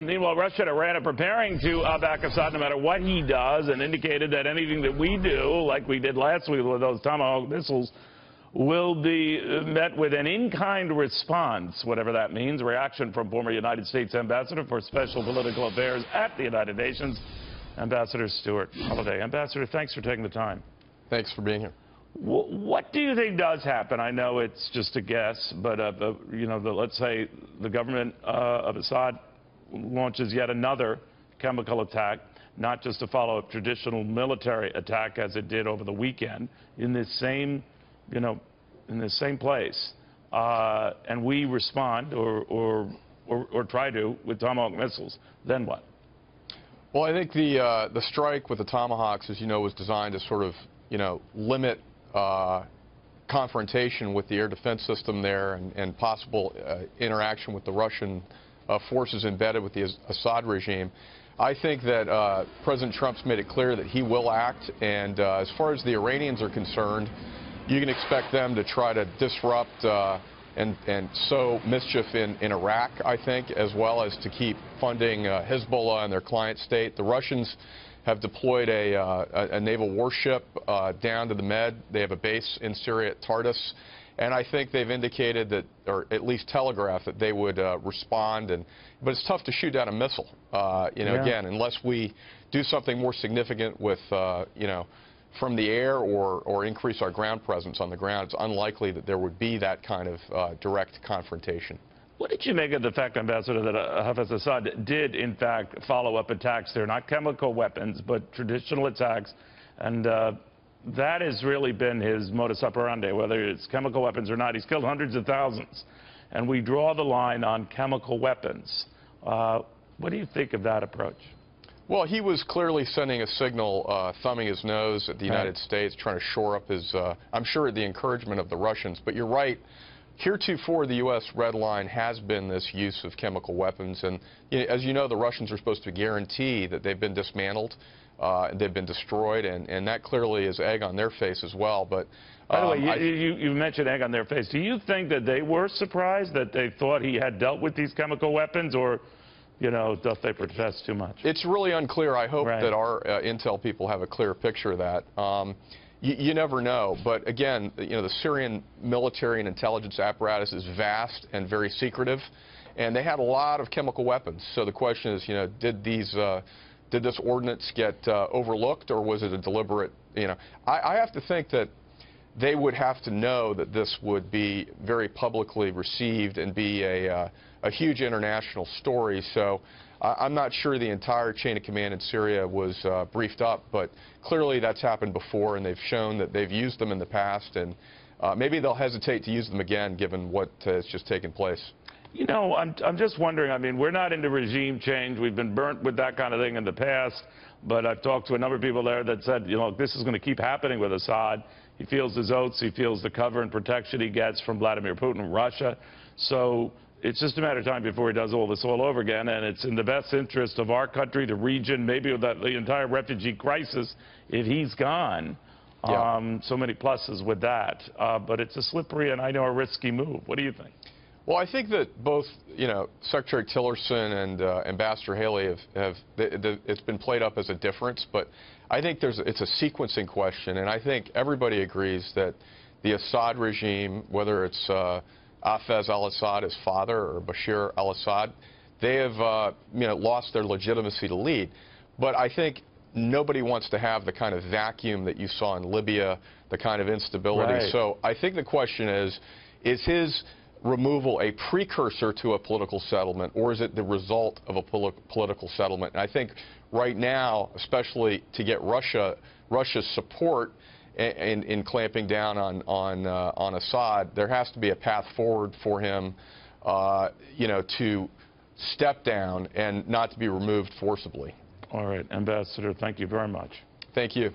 Meanwhile, Russia and Iran are preparing to back Assad no matter what he does, and indicated that anything that we do, like we did last week with those Tomahawk missiles, will be met with an in-kind response, whatever that means. Reaction from former United States Ambassador for Special Political Affairs at the United Nations, Ambassador Stuart Holliday. Ambassador, thanks for taking the time. Thanks for being here. What do you think does happen? I know it's just a guess, but you know, let's say the government of Assad launches yet another chemical attack, not just to follow a traditional military attack as it did over the weekend in this same, you know, in this same place, and we respond or try to with Tomahawk missiles. Then what? Well, I think the strike with the Tomahawks, as you know, was designed to sort of, you know, limit confrontation with the air defense system there and possible interaction with the Russian forces embedded with the Assad regime. I think that President Trump's made it clear that he will act, and as far as the Iranians are concerned, you can expect them to try to disrupt and sow mischief in Iraq, I think, as well as to keep funding Hezbollah and their client state. The Russians have deployed a naval warship down to the Med. They have a base in Syria at Tartus. And I think they've indicated that, or at least telegraphed, that they would respond. But it's tough to shoot down a missile, you know, again, unless we do something more significant with, you know, from the air or increase our ground presence on the ground. It's unlikely that there would be that kind of direct confrontation. What did you make of the fact, Ambassador, that Hafez Assad did, in fact, follow up attacks there, not chemical weapons, but traditional attacks, and that has really been his modus operandi, whether it's chemical weapons or not. He's killed hundreds of thousands, and we draw the line on chemical weapons. What do you think of that approach? Well, he was clearly sending a signal, thumbing his nose at the United States, trying to shore up his, I'm sure, the encouragement of the Russians. But you're right. Heretofore, the U.S. red line has been this use of chemical weapons. And as you know, the Russians are supposed to guarantee that they've been dismantled, they've been destroyed, and that clearly is egg on their face as well. But by the way, you mentioned egg on their face. Do you think that they were surprised that they thought he had dealt with these chemical weapons, or, you know, doth they protest too much? It's really unclear. I hope that our intel people have a clear picture of that. You never know. But again, you know, the Syrian military and intelligence apparatus is vast and very secretive, and they had a lot of chemical weapons. So the question is, you know, did this ordinance get overlooked, or was it a deliberate, you know? I have to think that they would have to know that this would be very publicly received and be a huge international story. So I'm not sure the entire chain of command in Syria was briefed up, but clearly that's happened before, and they've shown that they've used them in the past, and maybe they'll hesitate to use them again given what has just taken place. You know, I'm just wondering, I mean, we're not into regime change. We've been burnt with that kind of thing in the past, but I've talked to a number of people there that said, you know, this is going to keep happening with Assad. He feels his oaths. He feels the cover and protection he gets from Vladimir Putin and Russia. So it's just a matter of time before he does all this all over again, and it's in the best interest of our country, the region, maybe with the entire refugee crisis, if he's gone. So many pluses with that. But it's a slippery and, I know, a risky move. What do you think? Well, I think that both, you know, Secretary Tillerson and Ambassador Haley it's been played up as a difference, but I think it's a sequencing question, and I think everybody agrees that the Assad regime, whether it's Hafez al-Assad, his father, or Bashar al-Assad, they have, you know, lost their legitimacy to lead. But I think nobody wants to have the kind of vacuum that you saw in Libya, the kind of instability. So I think the question is his removal a precursor to a political settlement, or is it the result of a political settlement? And I think right now, especially to get Russia's support in clamping down on Assad, there has to be a path forward for him, you know, to step down and not to be removed forcibly. All right, Ambassador, thank you very much. Thank you.